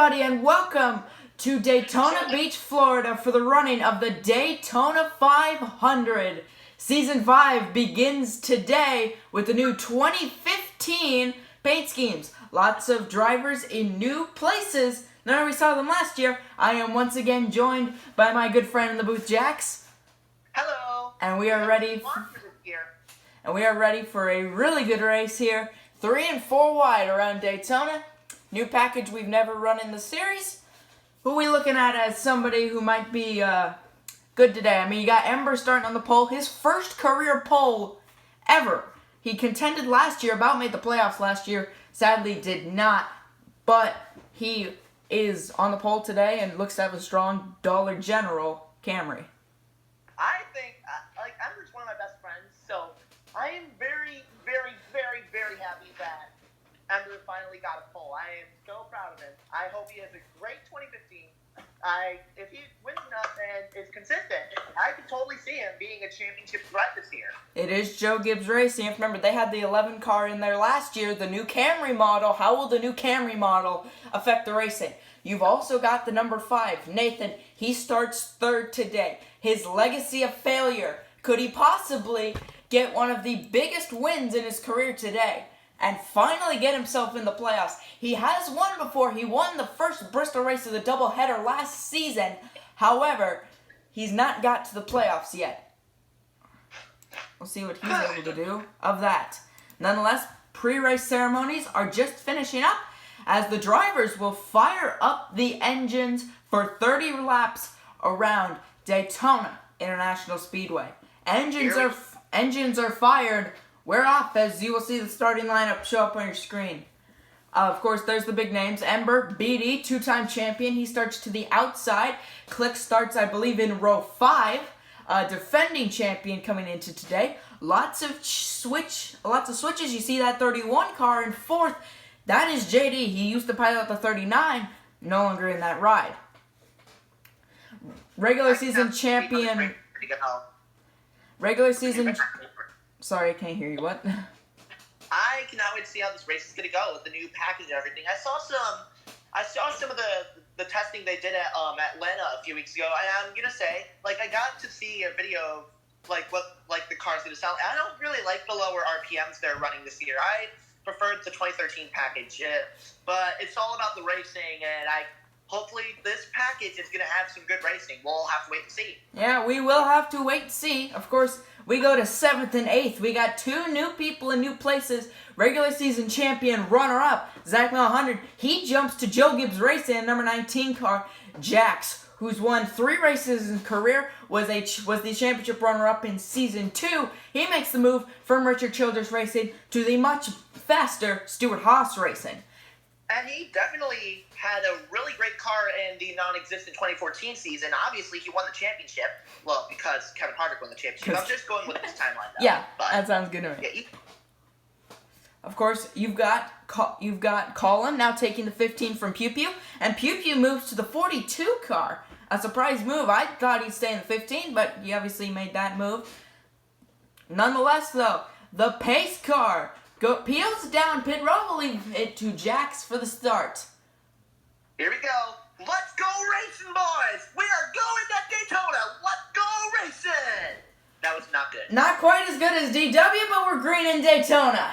everybody, and welcome to Daytona Beach, Florida for the running of the Daytona 500. Season 5 begins today with the new 2015 paint schemes. Lots of drivers in new places. Now we saw them last year. I am once again joined by my good friend in the booth, Jax. Hello. And we are ready for a really good race here. 3 and 4 wide around Daytona. New package we've never run in the series. Who are we looking at as somebody who might be good today? I mean, you got Ember starting on the pole. His first career pole ever. He contended last year, about made the playoffs last year. Sadly did not. But he is on the pole today and looks to have a strong Dollar General Camry. I think, Ember's one of my best friends, so I am very, very, very, very happy that Ember finally got a pole. I am so proud of him. I hope he has a great 2015. If he wins enough and is consistent, I could totally see him being a championship threat this year. It is Joe Gibbs Racing. If remember, they had the 11 car in there last year, the new Camry model. How will the new Camry model affect the racing? You've also got the number 5, Nathan. He starts 3rd today. His legacy of failure. Could he possibly get one of the biggest wins in his career today and finally get himself in the playoffs? He has won before. He won the first Bristol race of the doubleheader last season. However, he's not got to the playoffs yet. We'll see what he's able to do of that. Nonetheless, pre-race ceremonies are just finishing up as the drivers will fire up the engines for 30 laps around Daytona International Speedway. Engines are fired. We're off, as you will see the starting lineup show up on your screen. Of course, there's the big names. Ember, BD, 2-time champion. He starts to the outside. Click starts, I believe, in row 5. Defending champion coming into today. Lots of switches. You see that 31 car in 4th. That is JD. He used to pilot the 39. No longer in that ride. Regular season champion. Regular season. Sorry, I can't hear you. What? I cannot wait to see how this race is going to go with the new package and everything. I saw some of the testing they did at Atlanta a few weeks ago, and I'm gonna say, I got to see a video of what the car's gonna sound. I don't really like the lower RPMs they're running this year. I preferred the 2013 package, but it's all about the racing, and hopefully this package is going to have some good racing. We'll have to wait and see. Yeah, we will have to wait and see. Of course, we go to 7th and 8th. We got 2 new people in new places. Regular season champion runner-up, Zach 100. He jumps to Joe Gibbs Racing in number 19 car. Jax, who's won 3 races in his career, was the championship runner-up in season 2. He makes the move from Richard Childress Racing to the much faster Stuart Haas Racing. And he definitely had a really great car in the non-existent 2014 season. Obviously, he won the championship. Well, because Kevin Harvick won the championship. I'm just going with this timeline, though. Yeah, that sounds good to me. Yeah, of course, you've got Colin now taking the 15 from Pew Pew, and Pew Pew moves to the 42 car. A surprise move. I thought he'd stay in the 15, but he obviously made that move. Nonetheless, though, the pace car peels down pit road. Will leave it to Jax for the start. Here we go. Let's go racing, boys. We are going to Daytona. Let's go racing. That was not good. Not quite as good as DW, but we're green in Daytona.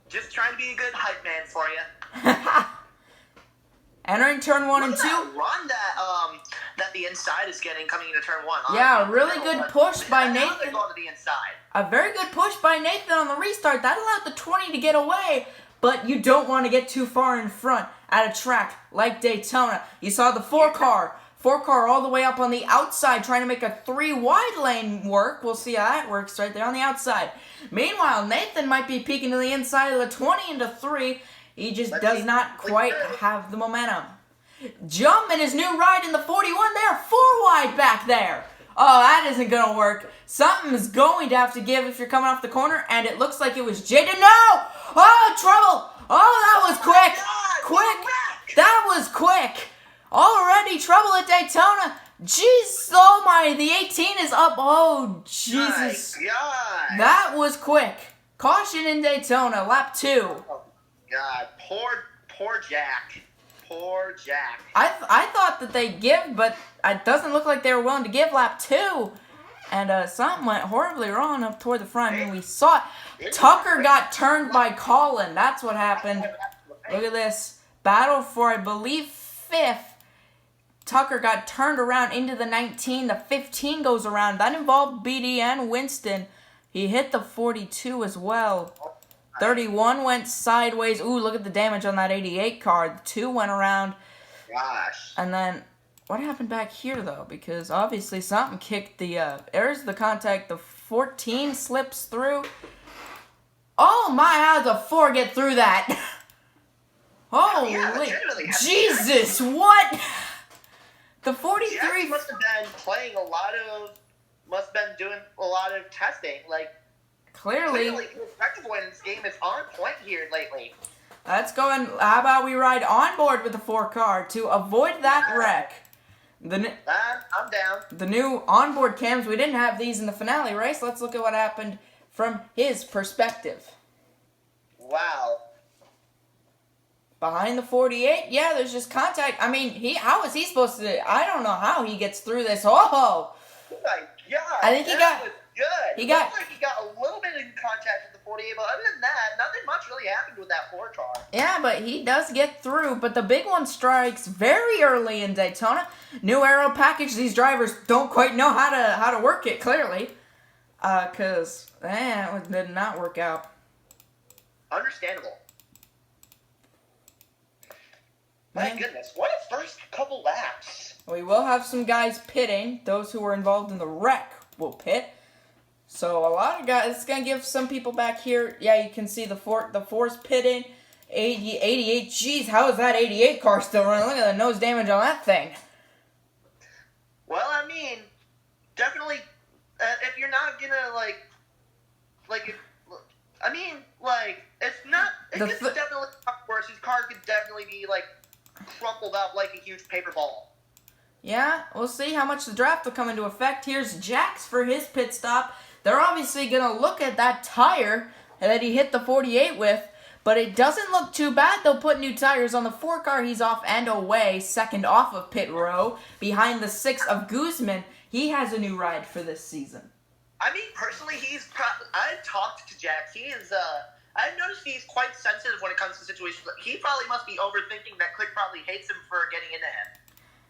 Just trying to be a good hype man for you. Entering turn 1 and 2. That run that the inside is getting coming into turn 1. Yeah, a really good push by Nathan. They're going to the inside. A very good push by Nathan on the restart. That allowed the 20 to get away, but you don't want to get too far in front at a track like Daytona. You saw the 4 car all the way up on the outside trying to make a 3 wide lane work. We'll see how that works right there on the outside. Meanwhile, Nathan might be peeking to the inside of the 20 into 3. He just does not quite have the momentum. Jump in his new ride in the 41. They're 4 wide back there. Oh, that isn't going to work. Something's going to have to give if you're coming off the corner, and it looks like it was Jaden. No! Oh, trouble! Oh, that was quick! Quick! That was quick! Already trouble at Daytona. Jeez, oh my, the 18 is up. Oh, Jesus. That was quick. Caution in Daytona, lap 2. Oh, God. Poor Jack. Poor Jack. I thought that they'd give, but it doesn't look like they were willing to give lap 2. And something went horribly wrong up toward the front. And we saw it. Tucker got turned by Colin. That's what happened. Look at this. Battle for, I believe, 5th. Tucker got turned around into the 19. The 15 goes around. That involved BD and Winston. He hit the 42 as well. 31 went sideways. Ooh, look at the damage on that 88 car. The 2 went around. Gosh. And then, what happened back here, though? Because obviously something kicked the, there's the contact. The 14 slips through. Oh my, how did the 4 get through that? Holy Jesus, what? The 43 Jack must have been playing must have been doing a lot of testing. Like, clearly his record avoidance game is on point here lately. Let's go and how about we ride on board with the 4 car to avoid that wreck. I'm down. The new onboard cams, we didn't have these in the finale race. Let's look at what happened from his perspective. Wow. Behind the 48, yeah, there's just contact. I mean, how is he supposed to? I don't know how he gets through this. Oh my God! I think he got was good. He got looked like he got a little bit in contact with the 48, but other than that, nothing much really happened with that 4 car. Yeah, but he does get through. But the big one strikes very early in Daytona. New aero package. These drivers don't quite know how to work it clearly, cause it did not work out. Understandable. My goodness, what a first couple laps. We will have some guys pitting. Those who were involved in the wreck will pit. So a lot of guys, it's going to give some people back here. Yeah, you can see the four's pitting. 88, jeez, how is that 88 car still running? Look at the nose damage on that thing. Well, I mean, definitely, if you're not going to, it's not, it could definitely worse. His car could definitely be, crumpled up like a huge paper ball. Yeah, we'll see how much the draft will come into effect. Here's Jax for his pit stop. They're obviously going to look at that tire that he hit the 48 with, but it doesn't look too bad. They'll put new tires on the 4 car. He's off and away, second off of pit row, behind the 6 of Guzman. He has a new ride for this season. I mean, personally, I've talked to Jax. I've noticed he's quite sensitive when it comes to situations. He probably must be overthinking that Click probably hates him for getting into him.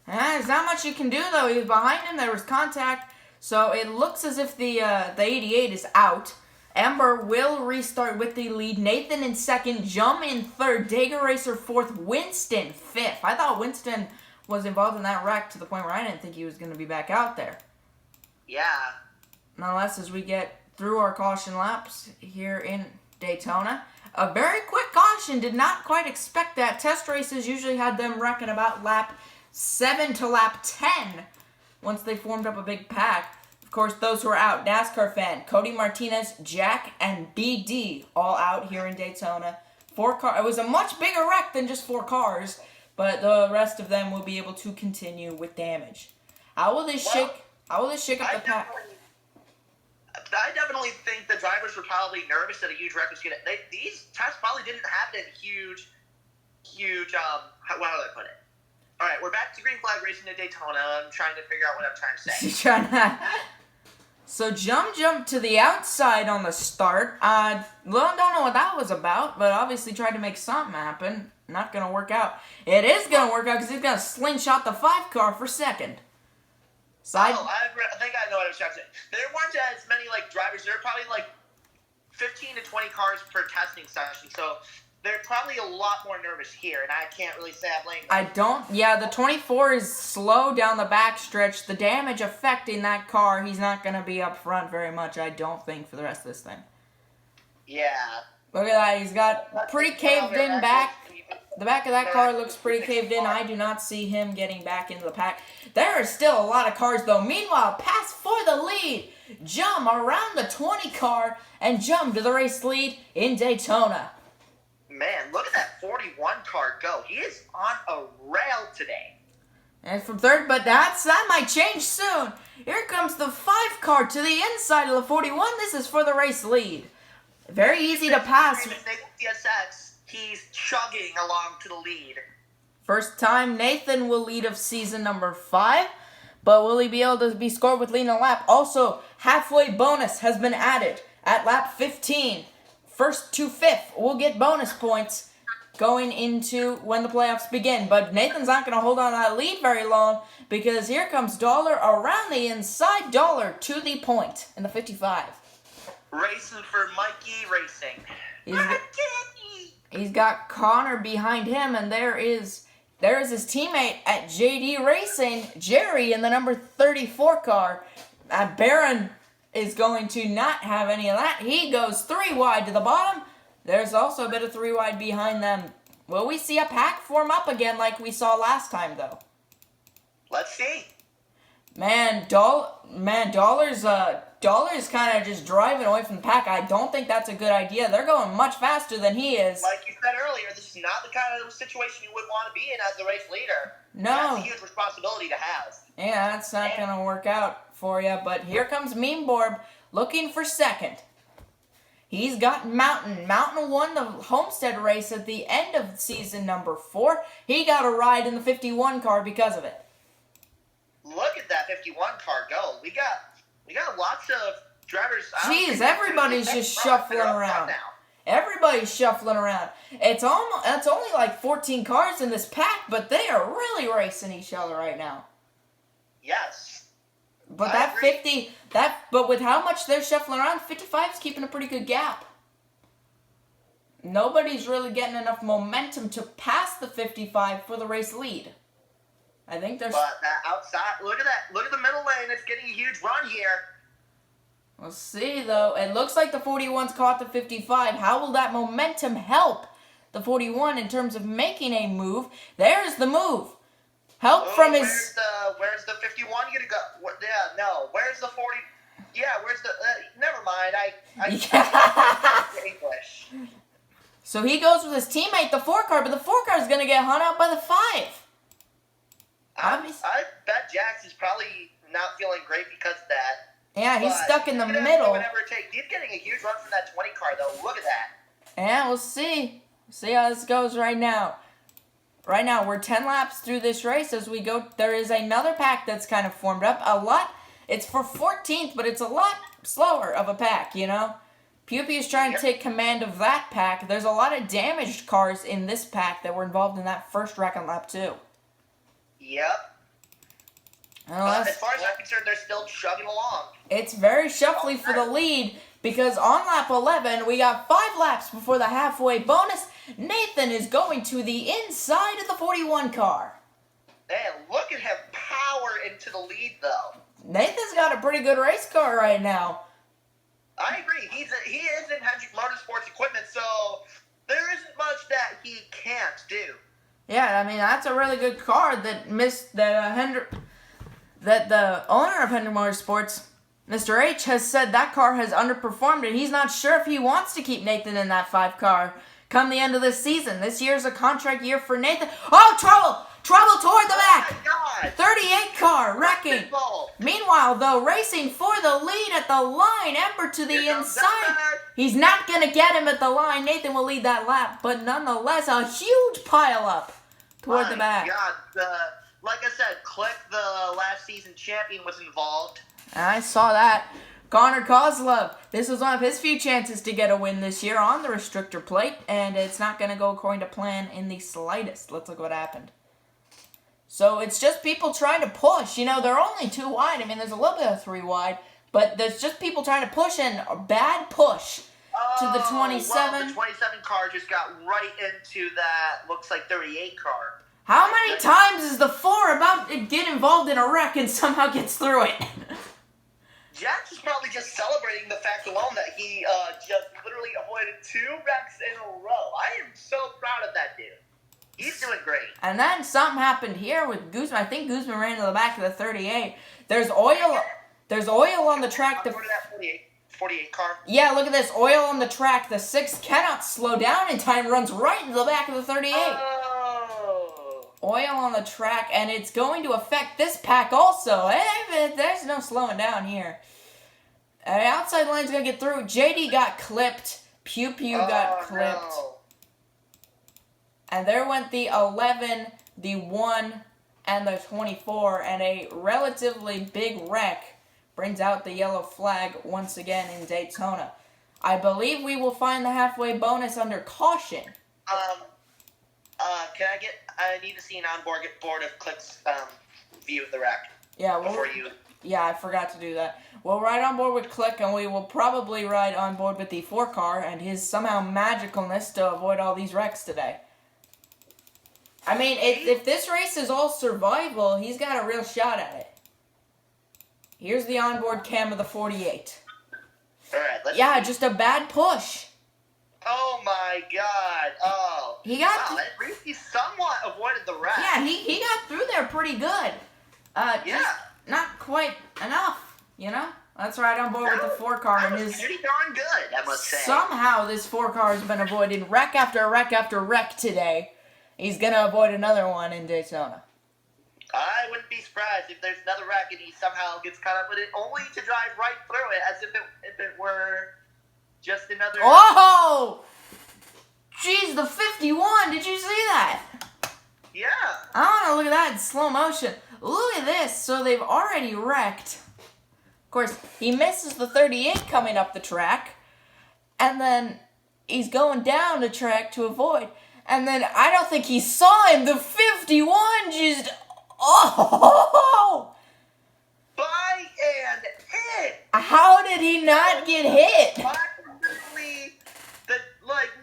There's not much you can do, though. He was behind him. There was contact. So it looks as if the 88 is out. Ember will restart with the lead. Nathan in second. Jum in third. Dega Racer fourth. Winston fifth. I thought Winston was involved in that wreck to the point where I didn't think he was going to be back out there. Yeah. Nonetheless, as we get through our caution laps here in Daytona, a very quick caution. Did not quite expect that. Test races usually had them wrecking about lap 7 to lap 10 once they formed up a big pack. Of course, those who are out, NASCAR fan, Cody Martinez, Jack, and BD, all out here in Daytona. 4 cars. It was a much bigger wreck than just 4 cars, but the rest of them will be able to continue with damage. How will this shake up the pack? I definitely think the drivers were probably nervous that a huge wreck was going to... These tests probably didn't happen in huge, how do I put it? All right, we're back to green flag racing at Daytona. I'm trying to figure out what I'm trying to say. So jumped to the outside on the start. Don't know what that was about, but obviously tried to make something happen. Not going to work out. It is going to work out because he's going to slingshot the 5 car for second. I think I know what I was trying to say. There weren't as many drivers. There were probably 15 to 20 cars per testing session, so they're probably a lot more nervous here, and I can't really say I blame them. Yeah, the 24 is slow down the backstretch. The damage affecting that car, he's not going to be up front very much, I don't think, for the rest of this thing. Yeah. Look at that. He's got pretty caved in back. The back of that car looks pretty caved in. I do not see him getting back into the pack. There are still a lot of cars, though. Meanwhile, pass for the lead. Jump around the 20 car and jump to the race lead in Daytona. Man, look at that 41 car go. He is on a rail today. And from third, but that might change soon. Here comes the 5 car to the inside of the 41. This is for the race lead. Very easy to pass. CSX, he's chugging along to the lead. First time Nathan will lead of season number 5. But will he be able to be scored with leading a lap? Also, halfway bonus has been added at lap 15. First to fifth will get bonus points going into when the playoffs begin. But Nathan's not going to hold on to that lead very long because here comes Dollar around the inside. Dollar to the point in the 55. Racing for Mikey Racing. He's got Connor behind him, and there is his teammate at JD Racing, Jerry, in the number 34 car. Barron is going to not have any of that. He goes 3 wide to the bottom. There's also a bit of 3 wide behind them. Will we see a pack form up again like we saw last time, though? Let's see. Dollar's kind of just driving away from the pack. I don't think that's a good idea. They're going much faster than he is. Like you said earlier, this is not the kind of situation you would want to be in as the race leader. No. That's a huge responsibility to have. Yeah, that's not going to work out for you. But here comes Meme Borb looking for second. He's got Mountain. Mountain won the Homestead race at the end of season number 4. He got a ride in the 51 car because of it. Look at that 51 car go. We got lots of drivers. Jeez, everybody's just shuffling around. Everybody's shuffling around. It's only like 14 cars in this pack, but they are really racing each other right now. Yes. But but with how much they're shuffling around, 55's keeping a pretty good gap. Nobody's really getting enough momentum to pass the 55 for the race lead. I think there's. But that outside, look at that. Look at the middle lane. It's getting a huge run here. We'll see, though. It looks like the 41's caught the 55. How will that momentum help the 41 in terms of making a move? There's the move. Help from his. Where's the 51 gonna go? Where's the 40? Yeah, where's the? Never mind. I English. So he goes with his teammate, the 4 car, but the 4 car is gonna get hung out by the 5. I bet Jax is probably not feeling great because of that. Yeah, he's stuck in the middle. He's getting a huge run from that 20 car, though. Look at that. Yeah, we'll see. See how this goes right now. Right now, we're 10 laps through this race as we go. There is another pack that's kind of formed up. It's for 14th, but it's a lot slower of a pack, you know? Pew Pew's trying to take command of that pack. There's a lot of damaged cars in this pack that were involved in that first wreck on lap 2. Yep. As far as I'm concerned, they're still chugging along. It's very shuffly for the lead because on lap 11, we got 5 laps before the halfway bonus. Nathan is going to the inside of the 41 car. Man, look at him power into the lead, though. Nathan's got a pretty good race car right now. I agree. He is in Hendrick Motorsports equipment, so there isn't much that he can't do. Yeah, I mean, that's a really good car that the owner of Hendrick Motorsports, Mr. H, has said that car has underperformed, and he's not sure if he wants to keep Nathan in that 5 car come the end of this season. This year's a contract year for Nathan. Oh, trouble! Trouble toward the back! Oh my God. 38 car wrecking. Meanwhile, though, racing for the lead at the line, Ember to the inside. He's not going to get him at the line. Nathan will lead that lap, but nonetheless, a huge pile up toward the back. God, like I said, Click, the last season champion, was involved. I saw that. Connor Kozlov, this was one of his few chances to get a win this year on the restrictor plate, and it's not going to go according to plan in the slightest. Let's look what happened. So it's just people trying to push. You know, they're only 2 wide. I mean, there's a little bit of 3 wide, but there's just people trying to push and a bad push to the 27. Well, the 27 car just got right into that, looks like 38 car. How many times is the 4 about to get involved in a wreck and somehow gets through it? Jax is probably just celebrating the fact alone that he just literally avoided 2 wrecks in a row. I am so proud of that dude. He's doing great. And then something happened here with Guzman. I think Guzman ran to the back of the 38. There's oil. There's oil on the track. Go to that 48 car. Yeah, look at this. Oil on the track. The 6 cannot slow down in time. Runs right into the back of the 38. Oh. Oil on the track, and it's going to affect this pack also. There's no slowing down here. Outside line's going to get through. JD got clipped. Pew Pew got clipped. No. And there went the 11 the 1 and the 24, and a relatively big wreck brings out the yellow flag once again in Daytona. I believe we will find the halfway bonus under caution. I need to see an onboard board of Click's view of the wreck. Yeah, Yeah, I forgot to do that. We'll ride on board with Click, and we will probably ride on board with the 4 car and his somehow magicalness to avoid all these wrecks today. I mean, if this race is all survival, he's got a real shot at it. Here's the onboard cam of the 48. All right, let's Yeah, just a bad push. Oh my God! Oh, he somewhat avoided the wreck. Yeah, he got through there pretty good. Just not quite enough, you know. Let's ride on board with the 4 car and his. Pretty darn good, I must say. Somehow this 4 car has been avoiding wreck after wreck after wreck today. He's gonna avoid another one in Daytona. I wouldn't be surprised if there's another wreck and he somehow gets caught up with it, only to drive right through it as if it were just another. Oh! Jeez, the 51! Did you see that? Yeah. I want to look at that in slow motion. Look at this. So they've already wrecked. Of course, he misses the 38 coming up the track, and then he's going down the track to avoid. And then I don't think he saw him. The 51 just. Oh! By and hit! How did he not get hit?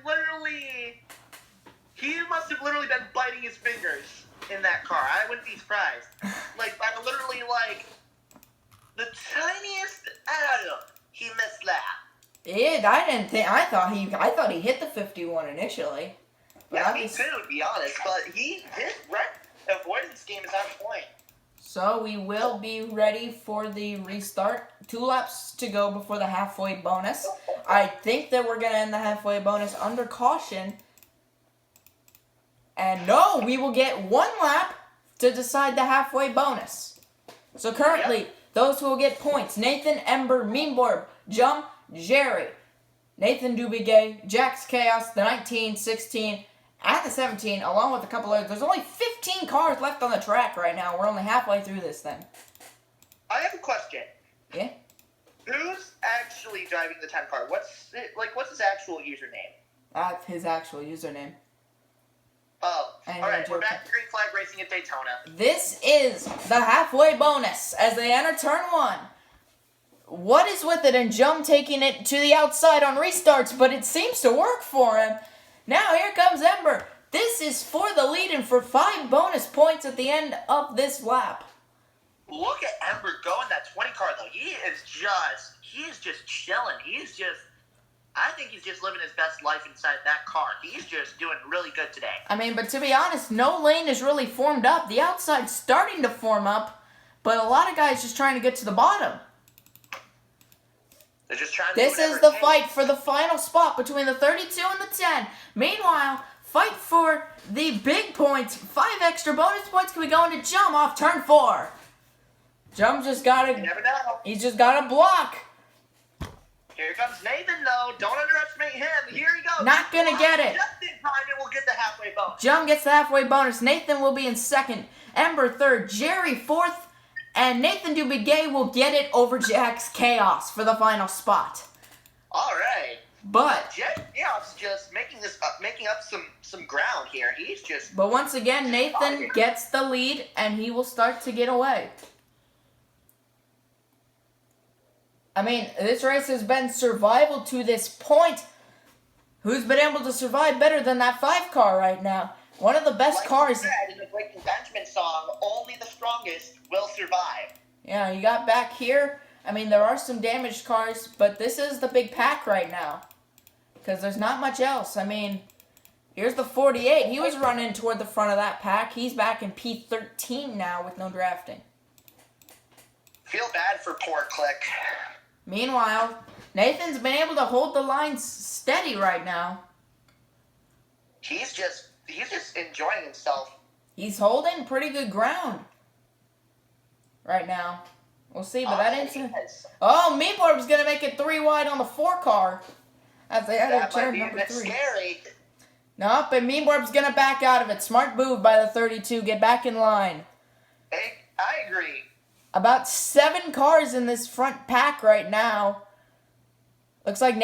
Literally, he must have literally been biting his fingers in that car. I wouldn't be surprised. Literally, the tiniest atom, he missed that. I thought he hit the 51 initially. Yeah, me too, to be honest. But his avoidance game is on point. So we will be ready for the restart. 2 laps to go before the halfway bonus. I think that we're going to end the halfway bonus under caution. And no, we will get 1 lap to decide the halfway bonus. So currently, those who will get points: Nathan, Ember, Meanborb, Jum, Jerry, Nathan Dubigay, Jax Chaos, the 19, 16, and the 17, along with a couple others. There's only 15 cars left on the track right now. We're only halfway through this thing. I have a question. Yeah? Who's actually driving the 10 car? What's his actual username? That's his actual username. Oh, alright, we're back to Green Flag Racing at Daytona. This is the halfway bonus as they enter turn 1. What is with it and Jum taking it to the outside on restarts, but it seems to work for him. Now here comes Ember. This is for the lead and for 5 bonus points at the end of this lap. Look at Ember go in that 20 car though. He is just chilling. I think he's just living his best life inside that car. He's just doing really good today. I mean, but to be honest, no lane is really formed up. The outside's starting to form up, but a lot of guys just trying to get to the bottom. They're just trying to This is the fight for the final spot between the 32 and the 10. Meanwhile, fight for the big points. 5 extra bonus points. Can we go into Jum off turn 4? Jum just got to. You never know. He's just got to block. Here comes Nathan, though. Don't underestimate him. Here he goes. Not going to get it. Just in time, and we'll get the halfway bonus. Jum gets the halfway bonus. Nathan will be in 2nd. Ember 3rd. Jerry 4th. And Nathan Dubigay will get it over Jax Chaos for the final spot. All right. But Jax Chaos just making up some ground here. He's just. But once again, Nathan gets the lead, and he will start to get away. I mean, this race has been survival to this point. Who's been able to survive better than that 5 car right now? One of the best cars. In the Breaking Benjamin song, only the strongest will survive. Yeah, you got back here. I mean, there are some damaged cars, but this is the big pack right now. Because there's not much else. I mean, here's the 48. He was running toward the front of that pack. He's back in P13 now with no drafting. Feel bad for poor Click. Meanwhile, Nathan's been able to hold the lines steady right now. He's just enjoying himself. He's holding pretty good ground right now. We'll see, but that ain't. Oh, Meatborb's gonna make it 3 wide on the 4 car. As they enter turn number 3. Scary. Nope, and Mean Borb's gonna back out of it. Smart move by the 32. Get back in line. Hey, I agree. About 7 cars in this front pack right now. Looks like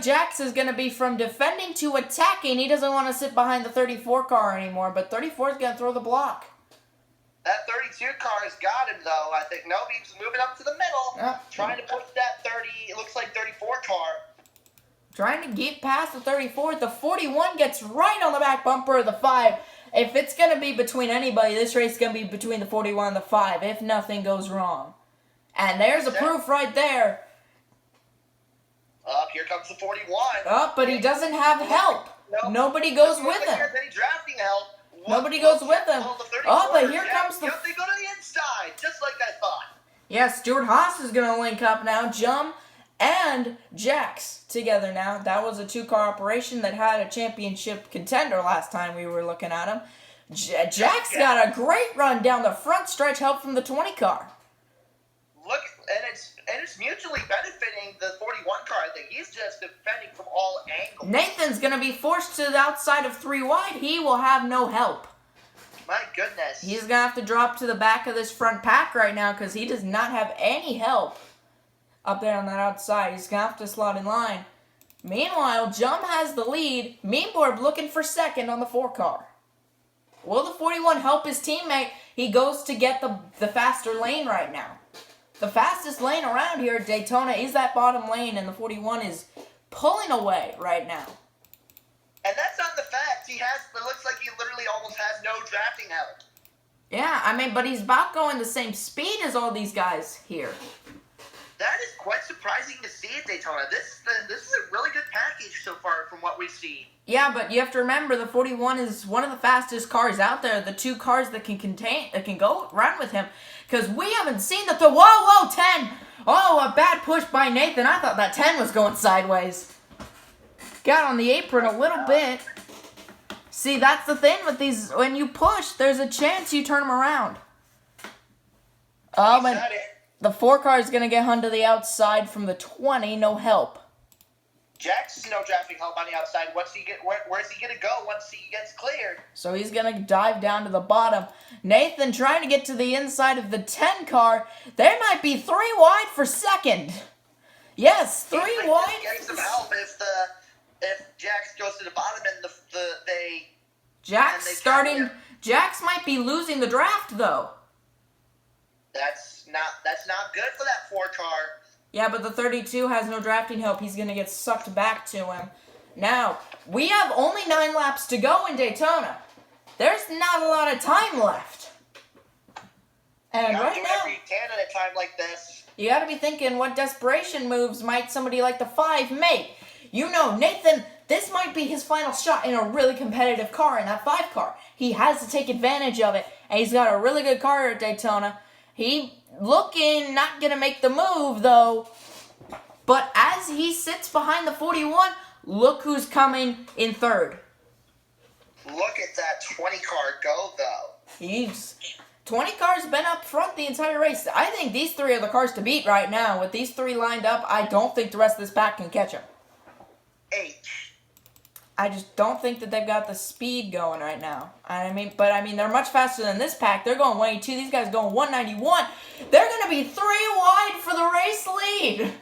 Jax is gonna be from defending to attacking. He doesn't want to sit behind the 34 car anymore, but 34 is gonna throw the block. That 32 car has got him though. I think no, he's moving up to the middle, trying to push that 30. It looks like 34 car. Trying to get past the 34. The 41 gets right on the back bumper of the 5. If it's going to be between anybody, this race is going to be between the 41 and the 5 if nothing goes wrong. And there's the proof right there. Up, here comes the 41. Up, but he doesn't have help. Nobody goes with him. Any drafting help. Nobody goes with him. Oh, but here comes the... They go to the inside, just like I thought. Yeah, Stuart Haas is going to link up now. Jum and Jax together now. That was a 2-car operation that had a championship contender last time we were looking at him. Jax got a great run down the front stretch, help from the 20 car. Look, and it's mutually benefiting the 41 car. I think he's just defending from all angles. Nathan's going to be forced to the outside of 3 wide. He will have no help. My goodness. He's going to have to drop to the back of this front pack right now because he does not have any help up there on that outside. He's going to have to slot in line. Meanwhile, Jum has the lead. Meanborb looking for second on the 4 car. Will the 41 help his teammate? He goes to get the faster lane right now. The fastest lane around here at Daytona is that bottom lane, and the 41 is pulling away right now. And that's not the fact. It looks like he literally almost has no drafting help. Yeah, I mean, but he's about going the same speed as all these guys here. That is quite surprising to see at Daytona. This is a really good package so far from what we've seen. Yeah, but you have to remember the 41 is one of the fastest cars out there. The 2 cars that can go run with him. Because we haven't seen the... Whoa, 10! Oh, a bad push by Nathan. I thought that 10 was going sideways. Got on the apron a little bit. See, that's the thing with these. When you push, there's a chance you turn them around. Oh, and the 4 car is going to get Hun to the outside from the 20. No help. Jax is no drafting help on the outside. Where's he going to go once he gets cleared? So he's going to dive down to the bottom. Nathan trying to get to the inside of the 10 car. There might be 3 wide for second. Yes, 3 wide. Get some help if Jax goes to the bottom and Jax might be losing the draft though. That's not good for that 4 car. Yeah, but the 32 has no drafting help. He's going to get sucked back to him. Now, we have only 9 laps to go in Daytona. There's not a lot of time left. And right now, you can at a time like this. You got to be thinking, what desperation moves might somebody like the 5 make? You know, Nathan, this might be his final shot in a really competitive car, in that 5 car. He has to take advantage of it, and he's got a really good car at Daytona. He looking not going to make the move, though. But as he sits behind the 41, look who's coming in 3rd. Look at that 20 car go, though. 20 cars been up front the entire race. I think these 3 are the cars to beat right now. With these 3 lined up, I don't think the rest of this pack can catch them. I just don't think that they've got the speed going right now. But they're much faster than this pack. They're going 182. These guys going 191. They're going to be 3 wide for the race lead.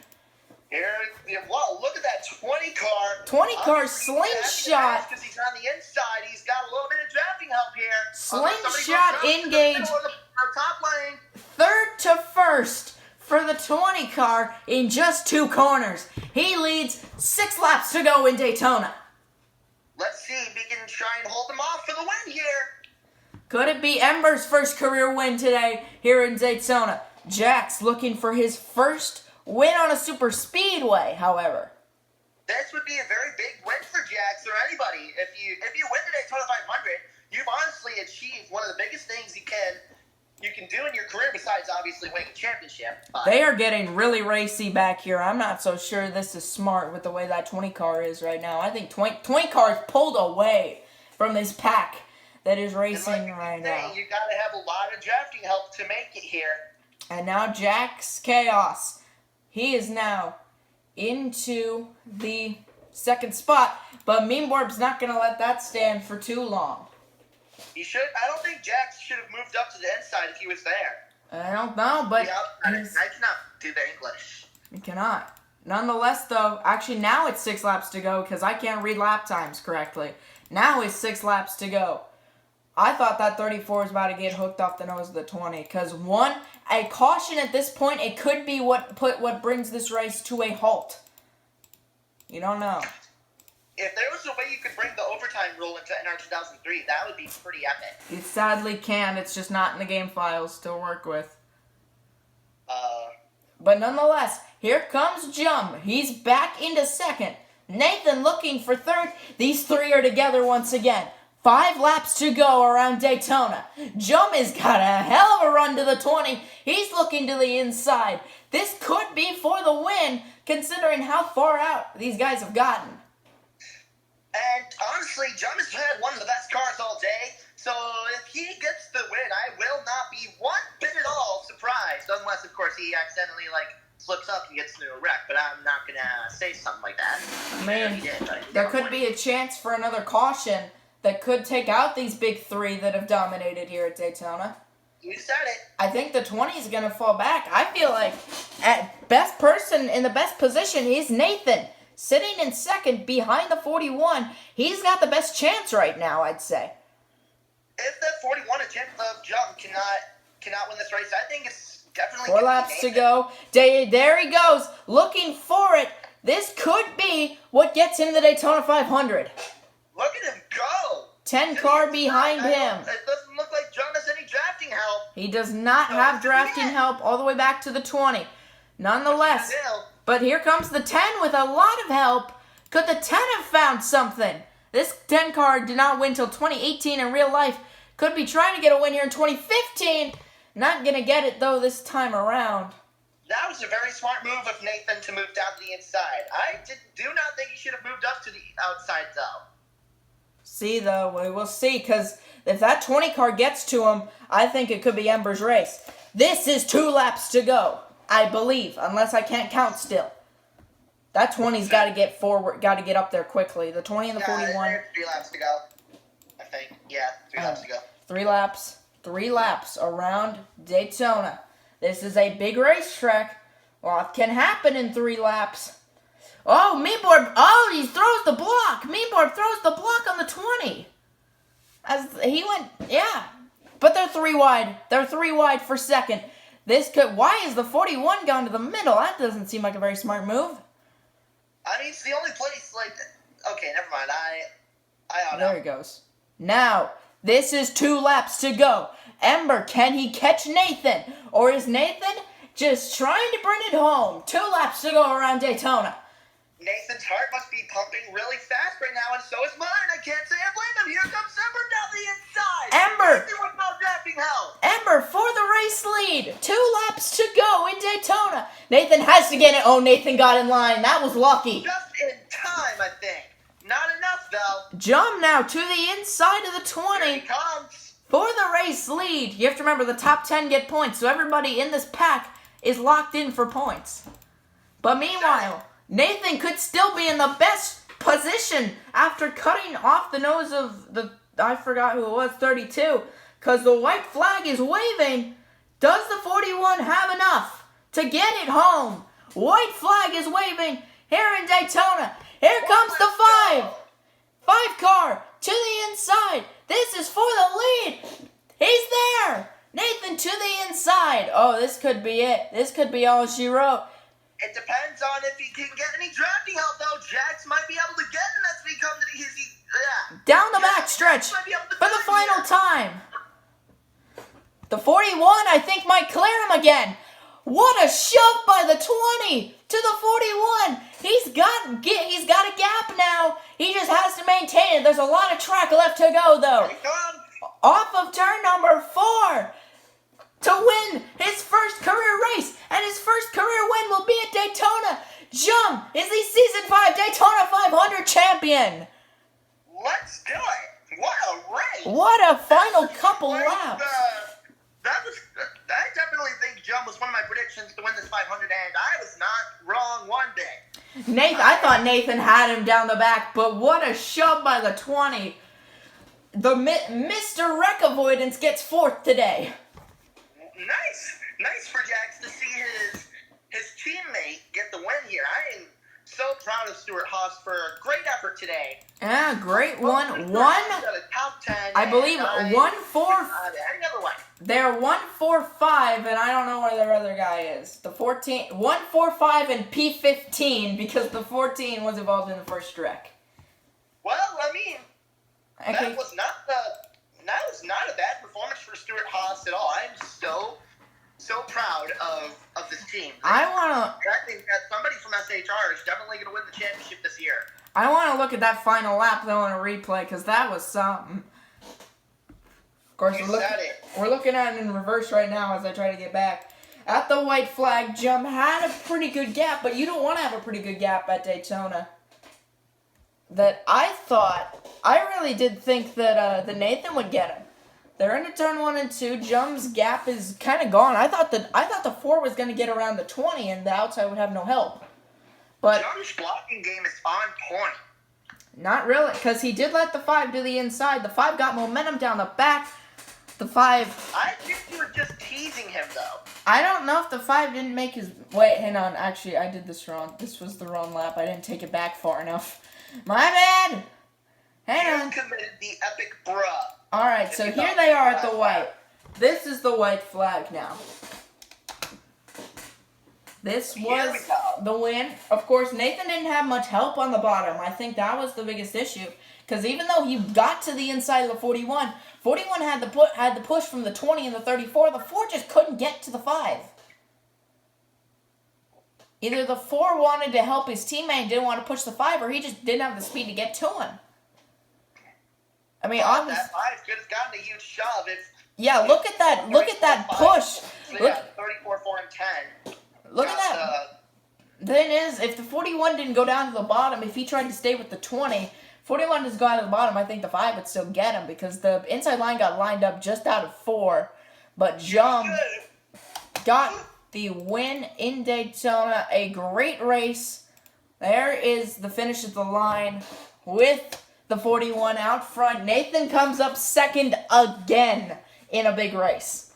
Whoa, look at that 20 car. 20 car slingshot. Because he's on the inside. He's got a little bit of drafting help here. Slingshot engage. Top lane. 3rd to 1st for the 20 car in just 2 corners. He leads 6 laps to go in Daytona. Let's see if we can try and hold them off for the win here. Could it be Ember's first career win today here in Daytona? Jax looking for his first win on a super speedway, however. This would be a very big win for Jax or anybody. If you win the Daytona 500, you've honestly achieved one of the biggest things you can do in your career besides obviously winning a championship. They are getting really racy back here. I'm not so sure this is smart with the way that 20 car is right now. I think 20 car is pulled away from this pack that is racing right now. You got to have a lot of drafting help to make it here. And now Jax Chaos. He is now into the second spot, but Mean Borb's not going to let that stand for too long. He should. I don't think Jax should have moved up to the inside if he was there. I don't know, but I cannot do the English. he cannot. Nonetheless, though, actually now it's 6 laps to go because I can't read lap times correctly. Now it's 6 laps to go. I thought that 34 was about to get hooked off the nose of the 20 because a caution at this point, it could be what brings this race to a halt. You don't know. If there was a way you could bring the overtime rule into NR2003, that would be pretty epic. It sadly can. It's just not in the game files to work with. But nonetheless, here comes Jum. He's back into second. Nathan looking for third. These three are together once again. 5 laps to go around Daytona. Jum has got a hell of a run to the 20. He's looking to the inside. This could be for the win, considering how far out these guys have gotten. And honestly, Jum has had one of the best cars all day. So if he gets the win, I will not be one bit at all surprised. Unless, of course, he accidentally, slips up and gets into a wreck. But I'm not going to say something like that. Man, there could be a chance for another caution that could take out these big three that have dominated here at Daytona. You said it. I think the 20 is going to fall back. I feel like at best person in the best position is Nathan. Sitting in second behind the 41. He's got the best chance right now, I'd say. If that 41 attempt of Jump cannot win this race, I think it's definitely 4 laps to go. There he goes, looking for it. This could be what gets him the Daytona 500. Look at him go. 10 car behind him. It doesn't look like John has any drafting help. He does not have drafting help all the way back to the 20. Nonetheless, but here comes the 10 with a lot of help. Could the 10 have found something? This 10 car did not win till 2018 in real life. Could be trying to get a win here in 2015. Not going to get it, though, this time around. That was a very smart move of Nathan to move down to the inside. I do not think he should have moved up to the outside, though. See, though, we will see, because if that 20 car gets to him, I think it could be Ember's race. This is 2 laps to go, I believe, unless I can't count still. That 20's got to get forward, got to get up there quickly. The 20 and the 41. 3 laps to go, I think. Yeah, 3 laps to go. 3 laps. 3 laps around Daytona. This is a big racetrack. Lot can happen in 3 laps. Oh, Meanborb. Oh, he throws the block. Meanborb throws the block on the 20. As he went, yeah. But they're 3 wide. They're 3 wide for second. This could, why is the 41 gone to the middle? That doesn't seem like a very smart move. I mean, it's the only place, okay, never mind. I don't know. There he goes. Now, this is 2 laps to go. Ember, can he catch Nathan? Or is Nathan just trying to bring it home? 2 laps to go around Daytona. Nathan's heart must be pumping really fast right now, and so is mine. I can't say I blame him. Here comes Ember down the inside. Ember! Nathan with no drafting help. Ember for the race lead. 2 laps to go in Daytona. Nathan has to get it. Oh, Nathan got in line. That was lucky. Just in time, I think. Not enough, though. Jump now to the inside of the 20. Here he comes. For the race lead. You have to remember the top 10 get points, so everybody in this pack is locked in for points. But meanwhile, Nathan could still be in the best position after cutting off the nose of the, I forgot who it was, 32, because the white flag is waving. Does the 41 have enough to get it home? White flag is waving here in Daytona. Here comes the 5 car to the inside. This is for the lead. He's there. Nathan to the inside. Oh, this could be it. This could be all she wrote. It depends on if he can get any drafting help, though. Jax might be able to get him as we come to down the backstretch for the final time. The 41, I think, might clear him again. What a shove by the 20 to the 41. He's got a gap now. He just has to maintain it. There's a lot of track left to go, though. Off of turn number 4. To win his first career race, and his first career win will be at Daytona. Jum is the Season 5 Daytona 500 champion. Let's do it. What a race. What a final couple laps. I definitely think Jum was one of my predictions to win this 500, and I was not wrong one day. Nathan, I thought Nathan had him down the back, but what a shove by the 20. The Mr. Wreck Avoidance gets 4th today. Nice for Jax to see his teammate get the win here. I am so proud of Stuart Haas for a great effort today. Yeah, great one. Top 10. I believe 1-4. Any other one. They're 1-4-5, and I don't know where their other guy is. The 14, 1-4-5 and P15 because the 14 was involved in the first wreck. Well, I mean, that was not a bad performance for Stuart Haas at all. I'm so proud of this team. I think that somebody from SHR is definitely going to win the championship this year. I want to look at that final lap though in a replay because that was something. Of course, we're looking at it in reverse right now as I try to get back. At the white flag jump, had a pretty good gap, but you don't want to have a pretty good gap at Daytona. I really did think that Nathan would get him. They're into turn 1 and 2. Jum's gap is kind of gone. I thought the 4 was going to get around the 20 and the outside would have no help. But Jum's blocking game is on point. Not really, because he did let the 5 do the inside. The 5 got momentum down the back. The 5... I think you were just teasing him, though. I don't know if the 5 didn't make his... Wait, hang on. Actually, I did this wrong. This was the wrong lap. I didn't take it back far enough. My bad! Hang on. You committed the epic bruh. Alright, so here they are at the white. This is the white flag now. This was the win. Of course, Nathan didn't have much help on the bottom. I think that was the biggest issue. Because even though he got to the inside of the 41, 41 had the push from the 20 and the 34. The 4 just couldn't get to the 5. Either the 4 wanted to help his teammate and didn't want to push the 5, or he just didn't have the speed to get to him. I mean, obviously, that 5 could have gotten a huge shove. Look at that. Look at that push. Look, 34, 4, and 10. Look at that. The thing is, if the 41 didn't go down to the bottom, if he tried to stay with the 20, 41 just got to the bottom, I think the 5 would still get him because the inside line got lined up just out of 4. But Jum got the win in Daytona. A great race. There is the finish of the line with the 41 out front. Nathan comes up second again in a big race.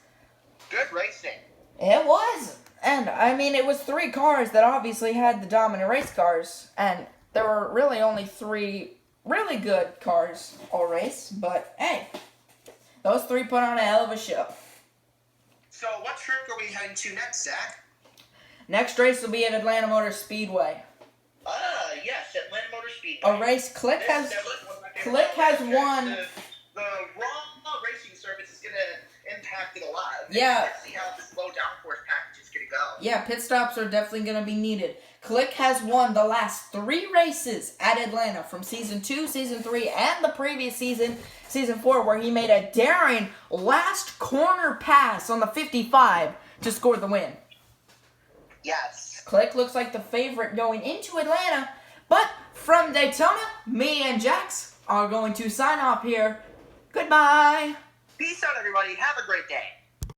Good racing. It was. And, I mean, it was 3 cars that obviously had the dominant race cars. And there were really only 3 really good cars all race. But, hey, those 3 put on a hell of a show. So, what track are we heading to next, Zach? Next race will be at Atlanta Motor Speedway. Yes, Atlanta Motor Speedway. A race Click has won. The raw racing service is going to impact it a lot. Yeah. Let's see how this low downforce package is going to go. Yeah, pit stops are definitely going to be needed. Click has won the last 3 races at Atlanta from Season 2, Season 3, and the previous season, Season 4, where he made a daring last corner pass on the 55 to score the win. Yes. Click looks like the favorite going into Atlanta, but from Daytona, me and Jax are going to sign off here. Goodbye. Peace out, everybody. Have a great day.